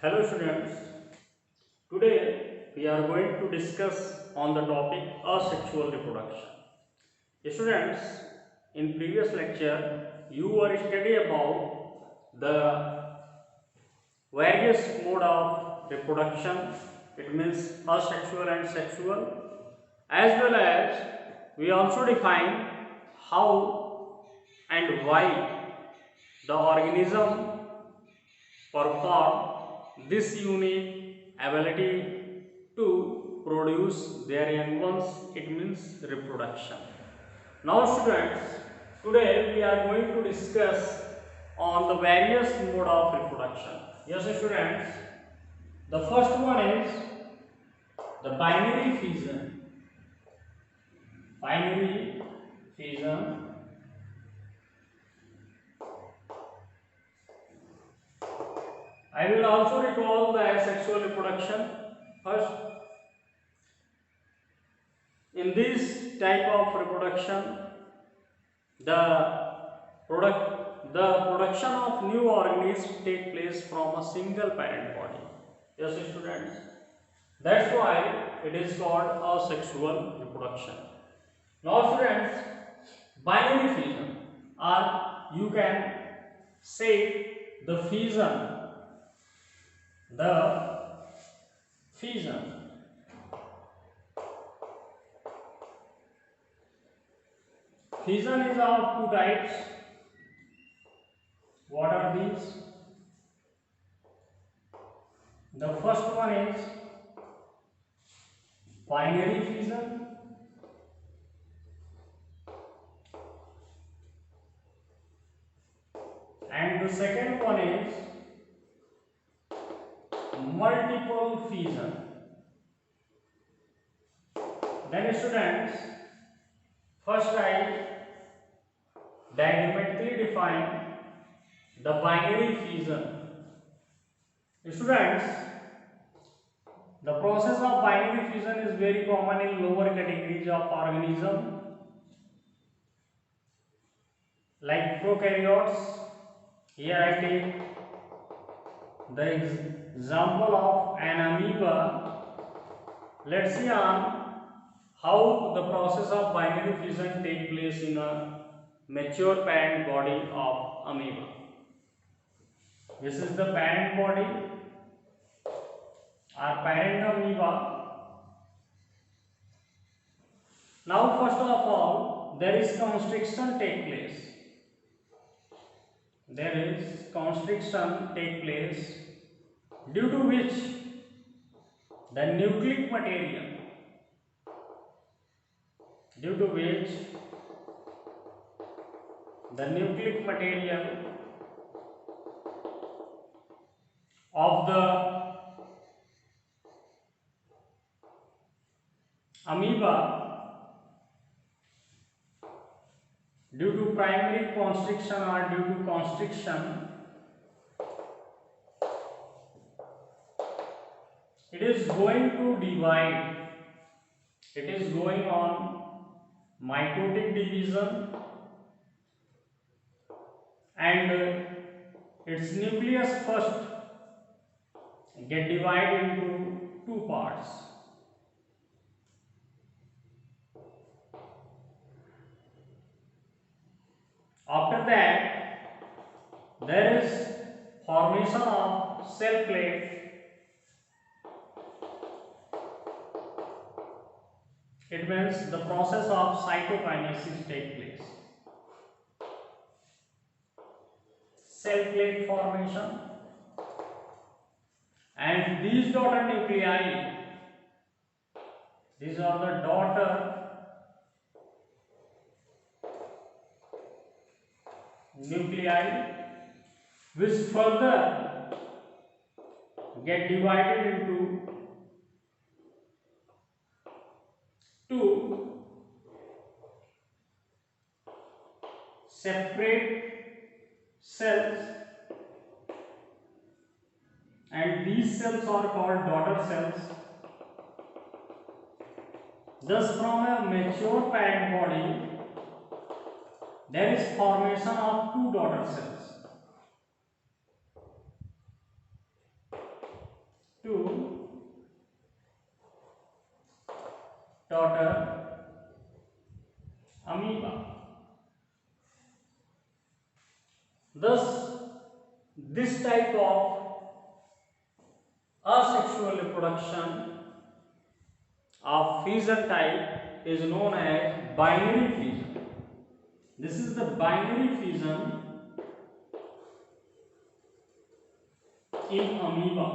Hello students, today we are going to discuss on the topic asexual reproduction. Students, in previous lecture you were study about the various mode of reproduction, it means asexual and sexual, as well as we also define how and why the organism perform this unique ability to produce their young ones, it means reproduction. Now students, today we are going to discuss on the various mode of reproduction. Yes students, the first one is the binary fission. Binary fission. I will also recall the asexual reproduction. First, in this type of reproduction, the production of new organisms take place from a single parent body. Yes, students. That's why it is called asexual reproduction. Now, students, binary fission, or you can say the fission. The fission. Fission is of two types. What are these? The first one is binary fission, and the second one is multiple fission. Then students, first I diagrammatically define the binary fission. Students, the process of binary fission is very common in lower categories of organism like prokaryotes. Here I take the example of an amoeba. Let's see on how the process of binary fission takes place in a mature parent body of amoeba. This is the parent body or parent amoeba. Now first of all, there is constriction take place. There is constriction take place, due to which the nucleic material of the amoeba, due to primary constriction or due to constriction, it is going to divide. It is going on mitotic division, and its nucleus first get divided into two parts. After that, there is formation of cell plate. It means the process of cytokinesis take place. Cell plate formation, and these daughter nuclei, these are the daughter nuclei, which further get divided into two separate cells, and these cells are called daughter cells. Thus, from a mature parent body, there is formation of two daughter cells. to daughter amoeba. Thus, this type of asexual reproduction of fission type is known as binary fission. This is the binary fission in amoeba.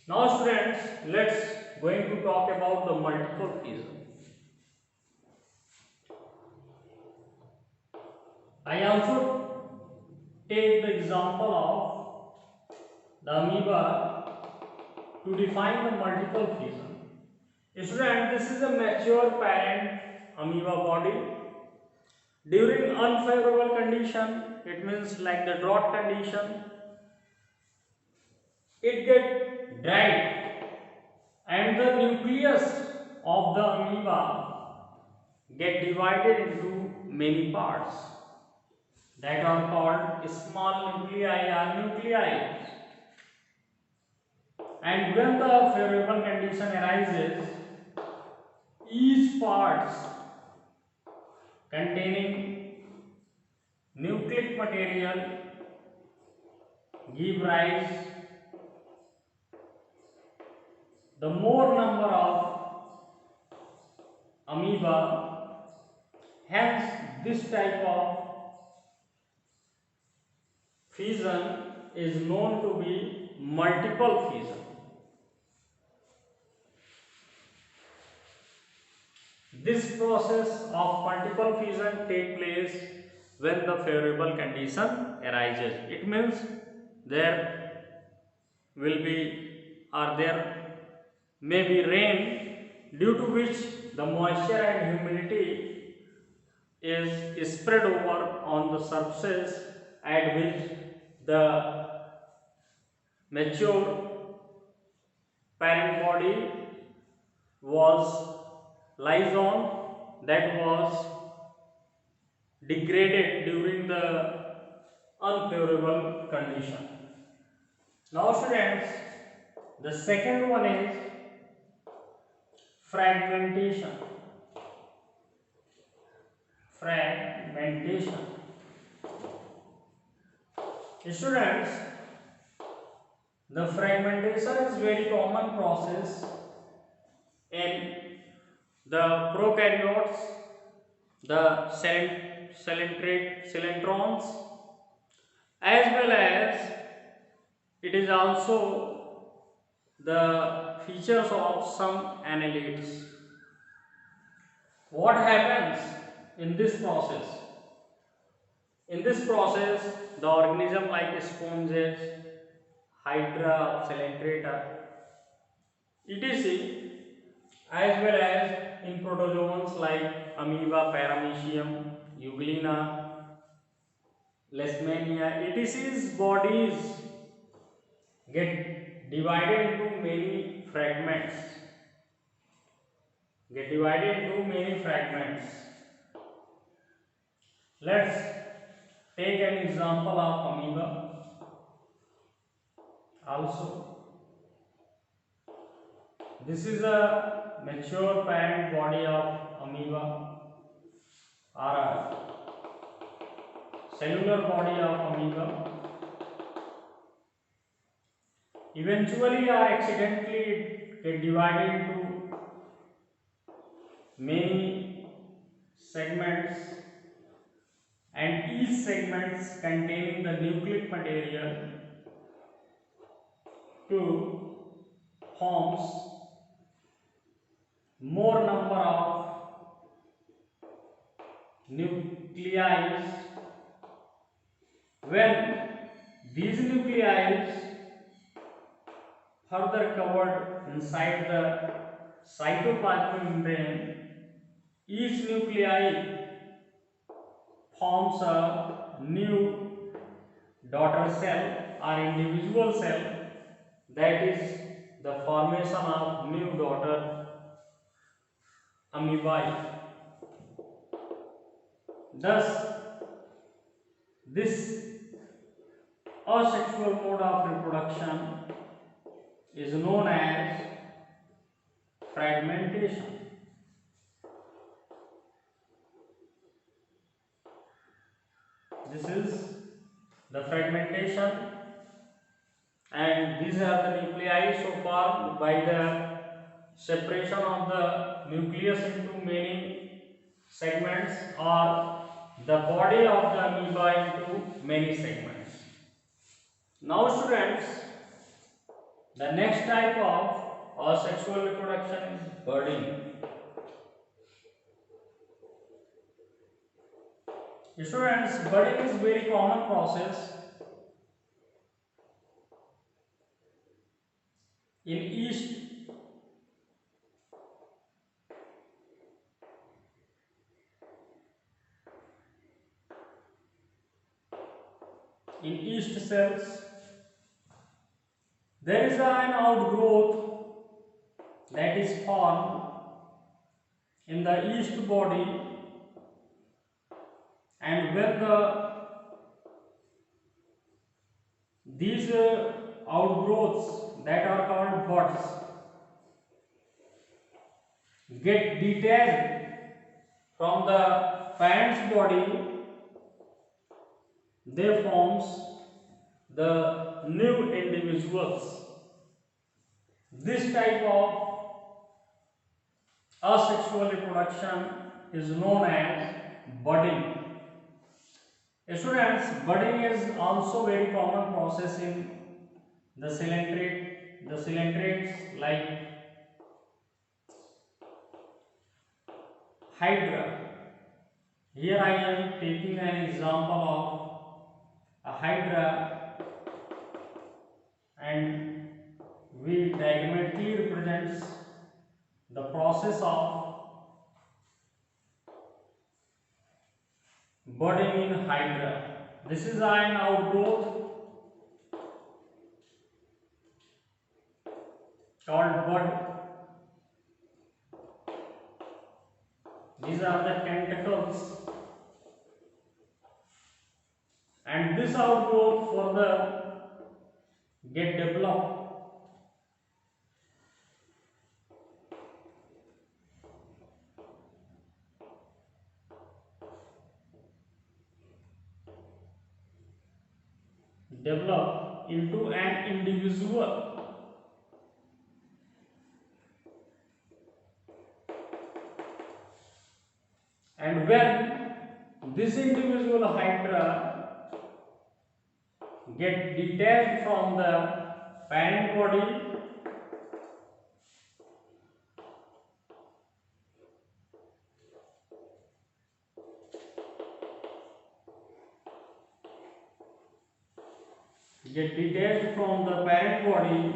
Now students, let's going to talk about the multiple fission. I also take the example of the amoeba to define the multiple fission. Student, this is a mature parent amoeba body. During unfavorable condition, it means like the drought condition, it get dried and the nucleus of the amoeba get divided into many parts that are called small nuclei or nuclei. And when the favorable condition arises, each parts containing nucleic material give rise the more number of amoeba. Hence, this type of fission is known to be multiple fission. This process of multiple fission take place when the favorable condition arises. It means there will be or there may be rain, due to which the moisture and humidity is spread over on the surface at which the mature parent body lies on, that was degraded during the unfavorable condition. Now students, the second one is fragmentation. Students, the fragmentation is very common process in the prokaryotes, the cylindrons, as well as it is also the features of some annelids. What happens in this process? In this process, the organism like sponges, Hydra, Coelenterata, etc., as well as in protozoans like amoeba, paramecium, euglena, leishmania, etc's bodies get divided into many fragments. Let's take an example of amoeba. Also, this is a mature parent body of amoeba or a cellular body of amoeba. Eventually or accidentally it get divided into many segments, and each segments containing the nucleic material to forms more number of nuclei. When these nuclei further covered inside the cytoplasmic membrane, each nuclei forms a new daughter cell or individual cell, that is the formation of new daughter amoebae. Thus, this asexual mode of reproduction is known as fragmentation. This is the fragmentation, and these are the nuclei so formed by the separation of the nucleus into many segments, or the body of the amoeba into many segments. Now students, the next type of asexual reproduction is budding. Students, budding is very common process in yeast cells. There is an outgrowth that is formed in the yeast body, and when these outgrowths that are called buds get detached from the parent's body, they forms the new individuals. This type of asexual reproduction is known as budding. Students, budding is also very common process in the coelentrates like hydra. Here I am taking an example of a hydra, and we diagrammatically represents the process of budding in hydra. This is an outgrowth called bud. These are the tentacles, and this outgrowth further get developed into an individual, and when this individual hydra get detached from the parent body, get detached from the parent body,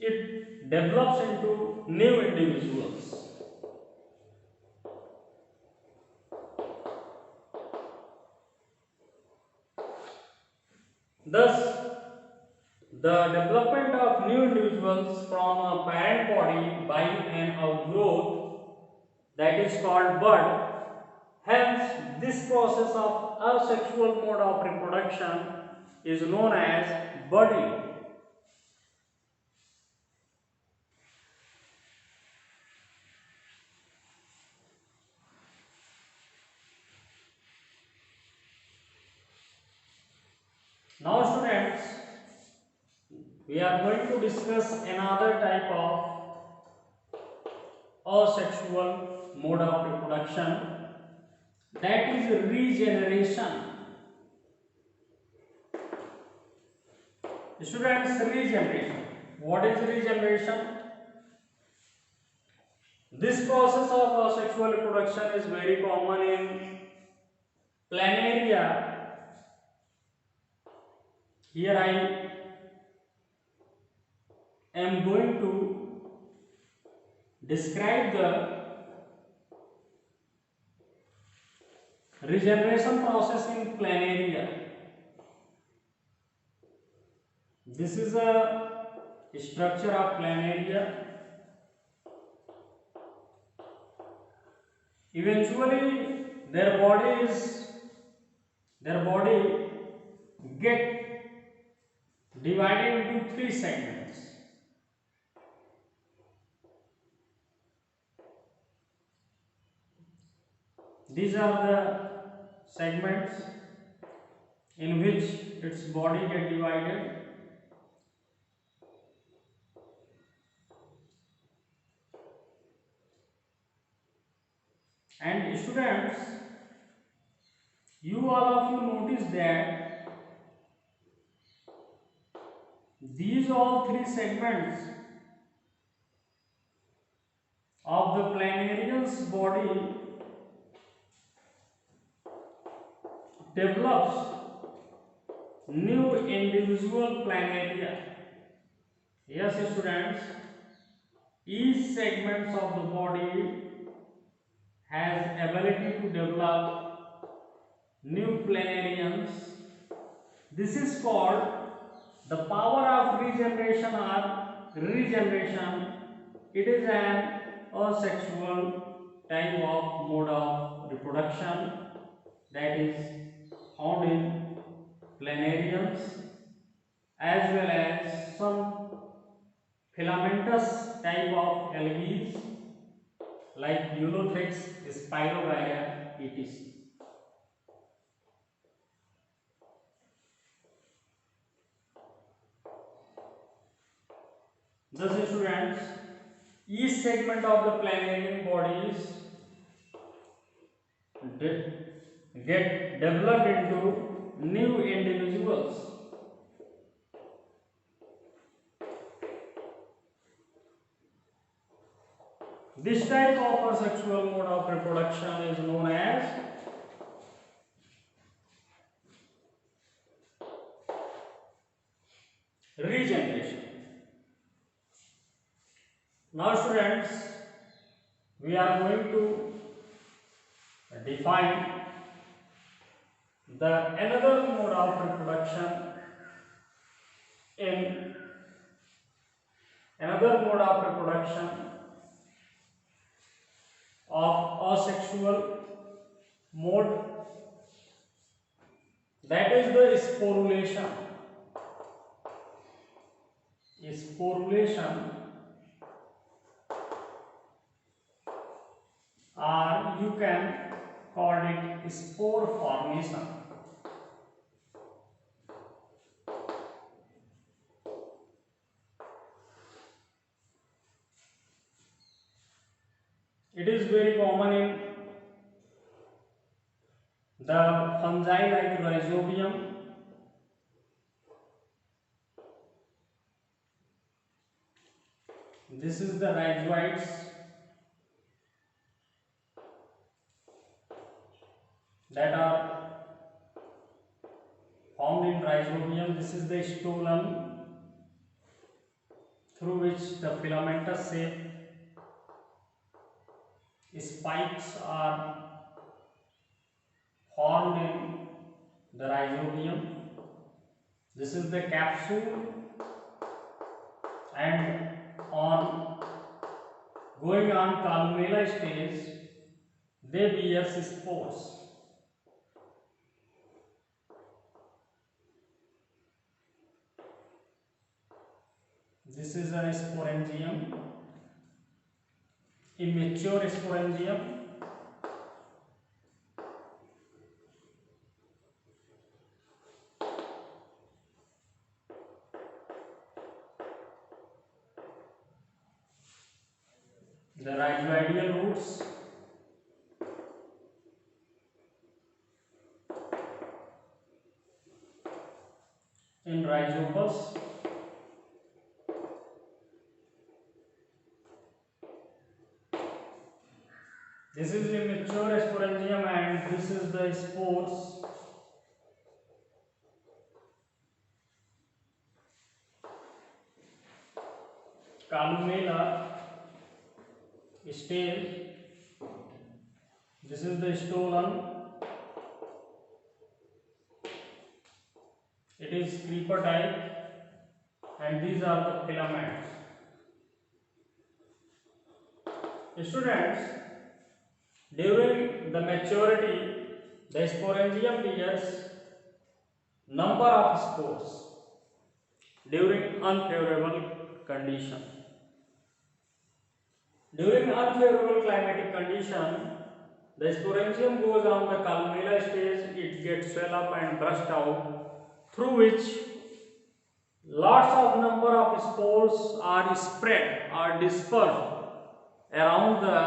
it develops into new individuals. Thus, the development of new individuals from a parent body by an outgrowth that is called bud. Hence, this process of asexual mode of reproduction is known as budding. Now students, we are going to discuss another type of asexual mode of reproduction, that is regeneration. Students, regeneration. What is regeneration? This process of asexual reproduction is very common in planaria. Here I am going to describe the regeneration process in planaria. This is a structure of planaria. Eventually, their body get divided into three segments. These are the segments in which its body get divided. And students, you all of you notice that these all three segments of the planarian's body develops new individual planaria. Yes, students, each segments of the body has ability to develop new planarians. This is called the power of regeneration or regeneration. It is an asexual type of mode of reproduction that is found in planarians as well as some filamentous type of algae like Ulothrix, Spirogyra, etc. Thus, students, each segment of the planarian bodies get developed into new individuals. This type of asexual mode of reproduction is known as regeneration. Now, students, we are going to define the another mode of reproduction in another mode of reproduction of asexual mode, that is the sporulation. Sporulation, or you can call it spore formation. It is very common in the fungi like Rhizobium. This is the rhizoids that are found in Rhizobium. This is the stolon through which the filamentous shape spikes are formed in the Rhizobium. This is the capsule, and on going on columella stage, they bear spores. This is a sporangium, immature sporangium. The rhizoidal roots, in Rhizopus. This is a mature sporangium and this is the spores. Columella stage. This is the stolon. It is creeper type and these are the filaments. Students, during the maturity, the sporangium bears number of spores during unfavorable condition. During unfavorable climatic condition, the sporangium goes on the columella stage, it gets swell up and burst out, through which lots of number of spores are spread or dispersed around the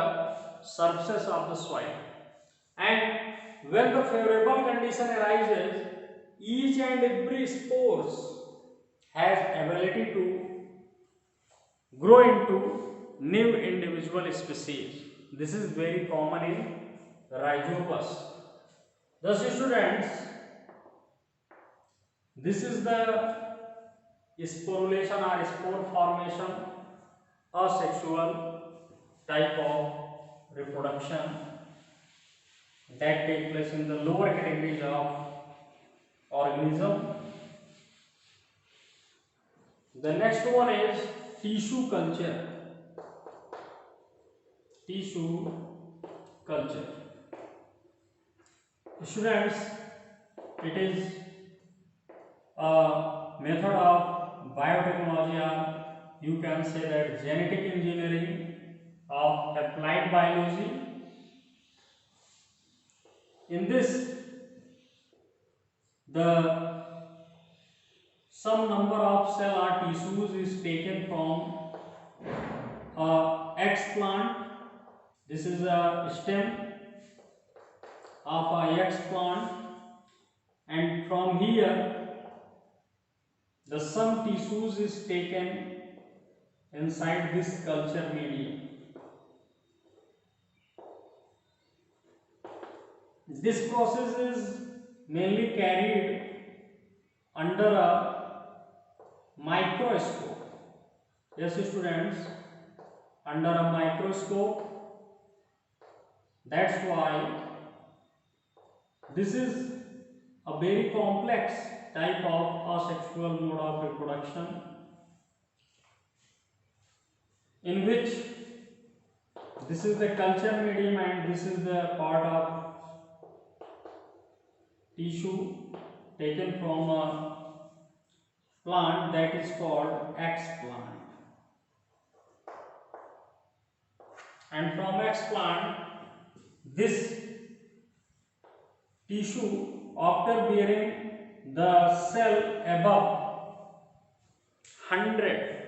surface of the soil. And when the favorable condition arises, each and every spores has ability to grow into new individual species. This is very common in Rhizopus. Thus, students, this is the sporulation or spore formation, asexual type of reproduction that take place in the lower categories of organism. The next one is tissue culture. Tissue culture. Students, it is a method of biotechnology, or you can say that genetic engineering of applied biology. In this, the some number of cell or tissues is taken from a X-plant. This is a stem of a X-plant, and from here the some tissues is taken inside this culture medium. This process is mainly carried under a microscope. Yes, students, under a microscope. That's why this is a very complex type of asexual mode of reproduction, in which this is the culture medium and this is the part of tissue taken from a plant that is called X plant. And from X plant, this tissue, after bearing the cell above 100,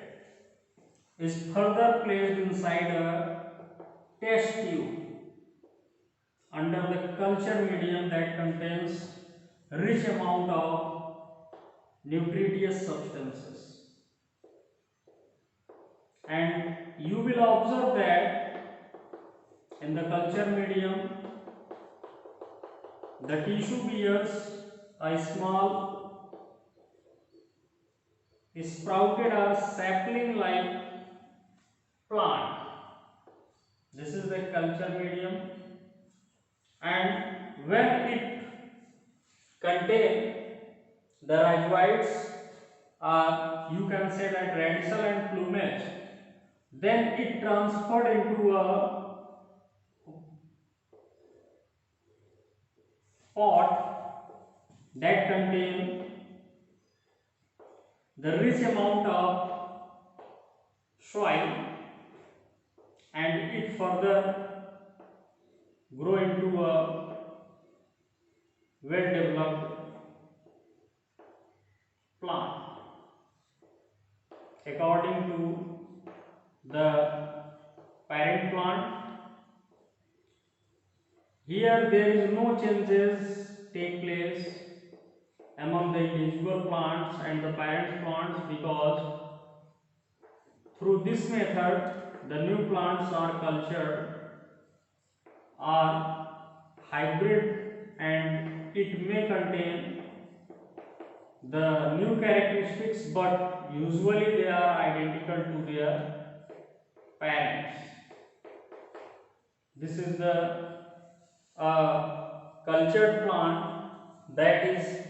is further placed inside a test tube under the culture medium that contains rich amount of nutritious substances. And you will observe that in the culture medium, the tissue bears a small sprouted or sapling like plant. This is the culture medium, and when it contains the rhizoids, you can say that radicel and plumage, then it transferred into a pot that contains the rich amount of soil, and it further grow into a well developed plant according to the parent plant. Here there is no changes take place among the individual plants and the parent plants, because through this method the new plants are cultured, are hybrid, and it may contain the new characteristics, but usually they are identical to their parents. This is the cultured plant that is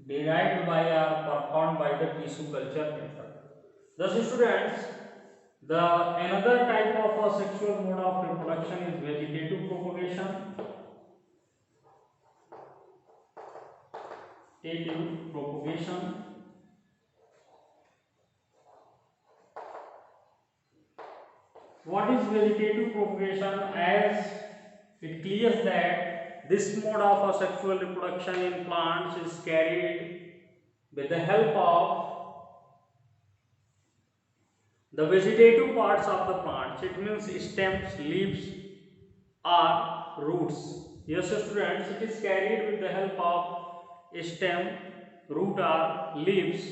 derived by or performed by the tissue culture method. Thus students, the another type of a sexual mode of reproduction is vegetative propagation. Vegetative propagation. What is vegetative propagation? As it clears that this mode of a sexual reproduction in plants is carried with the help of the vegetative parts of the plants. It means stems, leaves or roots. Yes students, it is carried with the help of stem, root or leaves,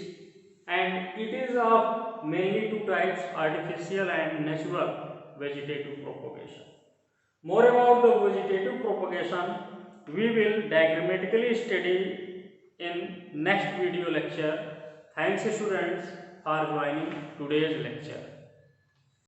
and it is of mainly two types, artificial and natural vegetative propagation. More about the vegetative propagation we will diagrammatically study in next video lecture. Thanks students for joining today's lecture.